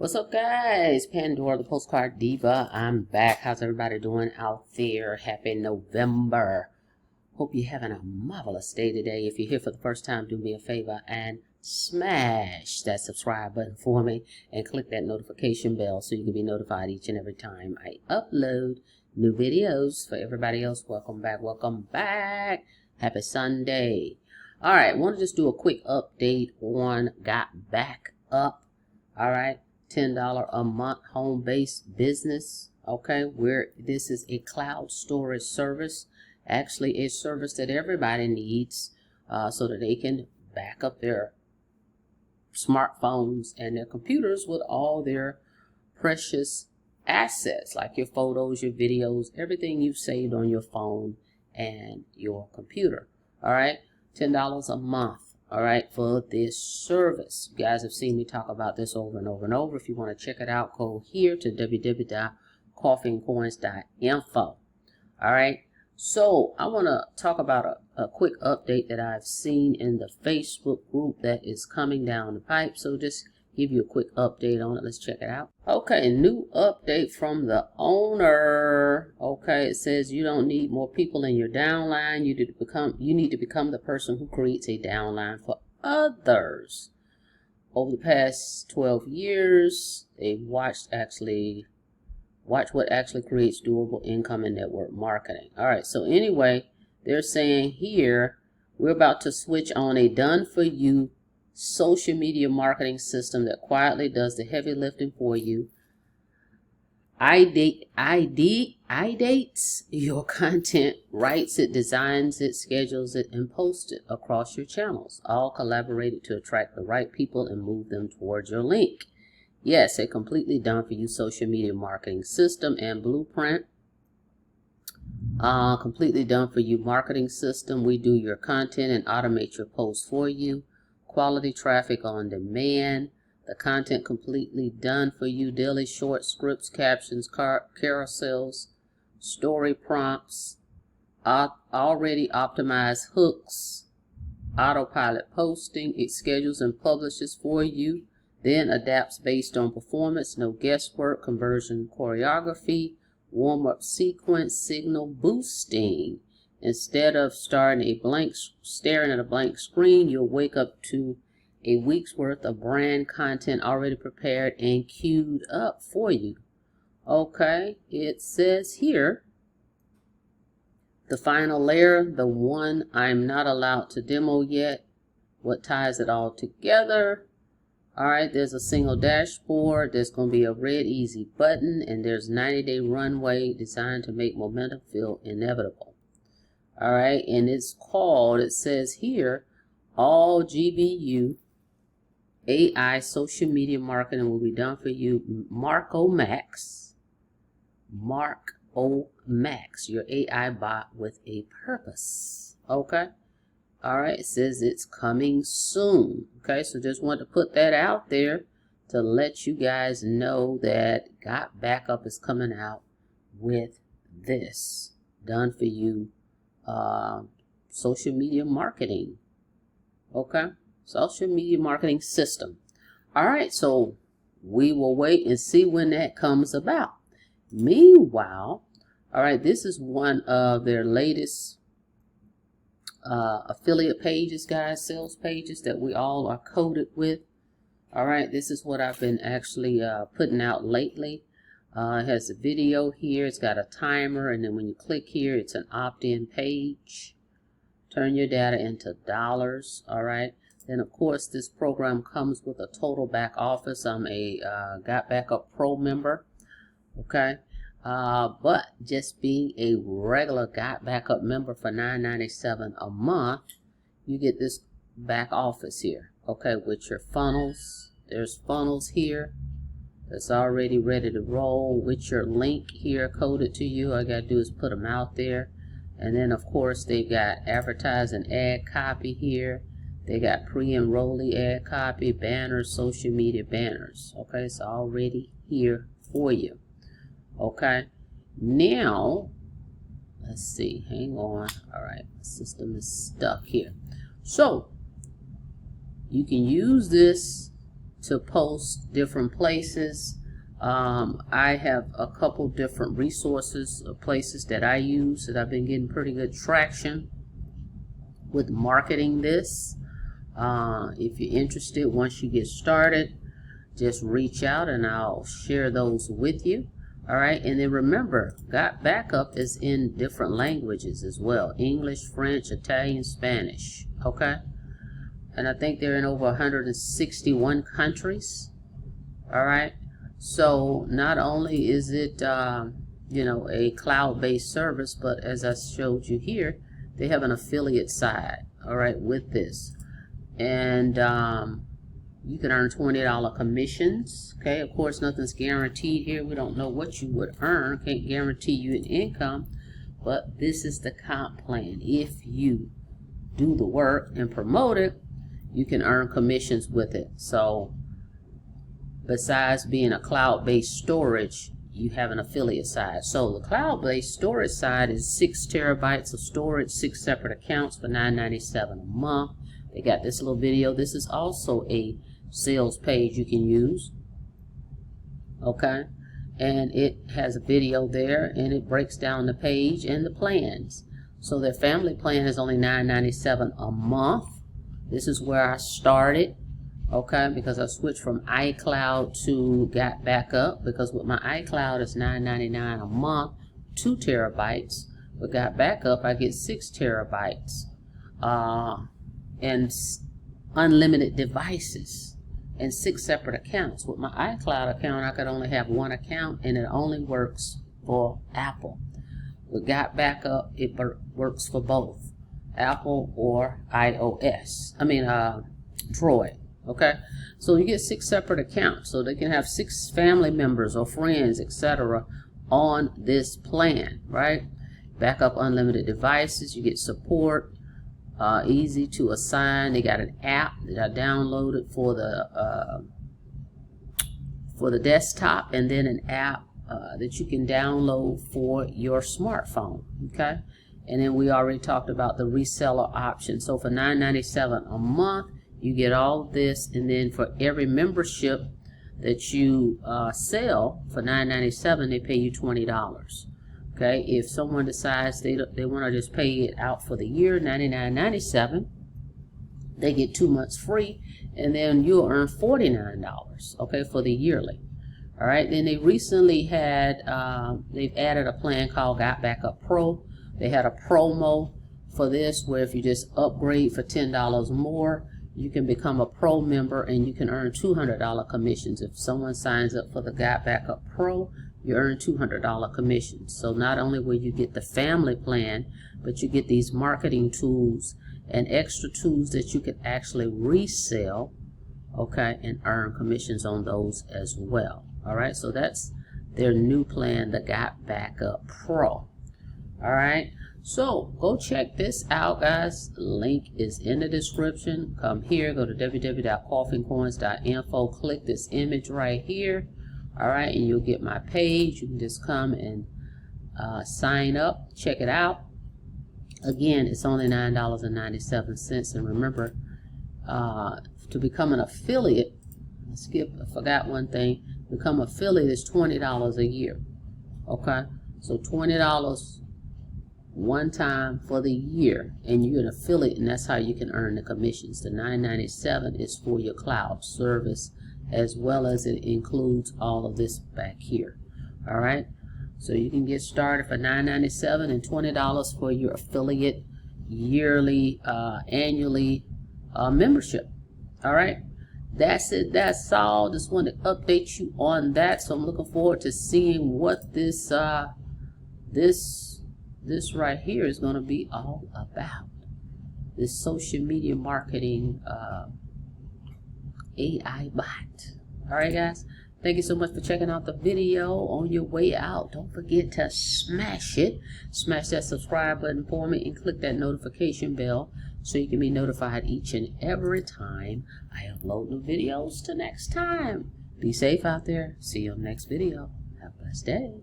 What's up, guys? Pandora, the Postcard Diva. I'm back. How's everybody doing out there? Happy November. Hope you're having a marvelous day today. If you're here for the first time, do me a favor and smash that subscribe button for me and click that notification bell so you can be notified each and every time I upload new videos. For everybody else, welcome back. Welcome back. Happy Sunday. All right, I want to just do a quick update on GotBackup. All right. $10 a month home-based business. Okay, where this is a cloud storage service, actually a service that everybody needs so that they can back up their smartphones and their computers with all their precious assets, like your photos, your videos, everything you've saved on your phone and your computer. All right, $10 a month. All right, for this service. You guys have seen me talk about this over and over and over. If you want to check it out, go here to www.coffeeandcoins.info. All right, so I want to talk about a quick update that I've seen in the Facebook group that is coming down the pipe. So just give you a quick update on it. Let's check it out. Okay, new update from the owner. Okay, it says you don't need more people in your downline. You need to become the person who creates a downline for others. Over the past 12 years, they've watch what actually creates durable income in network marketing. All right, so anyway, they're saying here we're about to switch on a done-for-you social media marketing system that quietly does the heavy lifting for you. Dates your content, writes it, designs it, schedules it, and posts it across your channels, all collaborated to attract the right people and move them towards your link. Yes, a completely done for you social media marketing system and blueprint. Completely done for you marketing system. We do your content and automate your posts for you. Quality traffic on demand. The content completely done for you. Daily short scripts, captions, carousels, story prompts, already optimized hooks, autopilot posting. It schedules and publishes for you, then adapts based on performance. No guesswork. Conversion choreography, warm-up sequence, signal boosting. Instead of staring at a blank screen, you'll wake up to a week's worth of brand content already prepared and queued up for you. Okay, it says here, the final layer, the one I'm not allowed to demo yet, what ties it all together. All right, there's a single dashboard. There's going to be a red easy button, and there's 90-day runway designed to make momentum feel inevitable. All right, and it's called, it says here, all GBU AI social media marketing will be done for you. Marco Max, your AI bot with a purpose. Okay, all right, it says it's coming soon. Okay, so just want to put that out there to let you guys know that GotBackup is coming out with this done for you social media marketing. Okay, social media marketing system. All right, so we will wait and see when that comes about. Meanwhile, all right, this is one of their latest affiliate pages, guys, sales pages that we all are coded with. All right, this is what I've been actually putting out lately. It has a video here. It's got a timer, and then when you click here, it's an opt-in page. Turn your data into dollars. All right. Then, of course, this program comes with a total back office. I'm a GotBackup PRO member. Okay. But just being a regular GotBackup member for $9.97 a month, you get this back office here. Okay, with your funnels. There's funnels here. It's already ready to roll with your link here coded to you. All I got to do is put them out there. And then, of course, they've got advertise and ad copy here. They got pre-enrollee ad copy, banners, social media banners. Okay, it's already here for you. Okay, now, let's see. Hang on. All right, the system is stuck here. So, you can use this to post different places. I have a couple different resources of places that I use that I've been getting pretty good traction with marketing this. If you're interested, once you get started, just reach out and I'll share those with you. All right, and then remember, GotBackup is in different languages as well: English, French, Italian, Spanish. Okay, and I think they're in over 161 countries. All right, so not only is it you know, a cloud-based service, but as I showed you here, they have an affiliate side. All right, with this, and you can earn $20 commissions. Okay, of course, nothing's guaranteed here. We don't know what you would earn. Can't guarantee you an income, but this is the comp plan. If you do the work and promote it, you can earn commissions with it. So besides being a cloud-based storage, you have an affiliate side. So the cloud-based storage side is 6 terabytes of storage, 6 separate accounts for $9.97 a month. They got this little video. This is also a sales page you can use. Okay, and it has a video there, and it breaks down the page and the plans. So their family plan is only $9.97 a month. This is where I started. Okay, because I switched from iCloud to GotBackup, because with my iCloud it's $9.99 a month, 2 terabytes. With GotBackup I get 6 terabytes and unlimited devices and 6 separate accounts. With my iCloud account I could only have 1 account, and it only works for Apple. With GotBackup it works for both Apple or iOS. Droid. Okay, so you get 6 separate accounts, so they can have 6 family members or friends, etc. on this plan, right? Backup unlimited devices. You get support, easy to assign. They got an app that I downloaded for the desktop, and then an app that you can download for your smartphone. Okay, and then we already talked about the reseller option. So for $9.97 a month, you get all of this, and then for every membership that you sell for $9.97, they pay you $20. Okay, if someone decides they want to just pay it out for the year, $99.97, they get 2 months free, and then you'll earn $49. Okay, for the yearly. All right, then they recently had they've added a plan called GotBackup PRO. They had a promo for this where if you just upgrade for $10 more, you can become a pro member and you can earn $200 commissions. If someone signs up for the GotBackup Pro, you earn $200 commissions. So not only will you get the family plan, but you get these marketing tools and extra tools that you can actually resell, okay, and earn commissions on those as well. All right, so that's their new plan, the GotBackup Pro. All right, so go check this out, guys. The link is in the description. Come here, go to www.coffeeandcoins.info, click this image right here. All right, and you'll get my page. You can just come and sign up, check it out. Again, it's only $9.97. And remember, to become an affiliate, I forgot one thing. Become affiliate is $20 a year. Okay, so $20 one time for the year, and you're an affiliate, and that's how you can earn the commissions. The $9.97 is for your cloud service, as well as it includes all of this back here. All right, so you can get started for $9.97 and $20 for your affiliate yearly, annually membership. All right, that's it. That's all. Just want to update you on that. So I'm looking forward to seeing what this this right here is going to be all about. This social media marketing AI bot. All right, guys. Thank you so much for checking out the video. On your way out, don't forget to smash it. Smash that subscribe button for me and click that notification bell so you can be notified each and every time I upload new videos. Till next time, be safe out there. See you on the next video. Have a blessed day.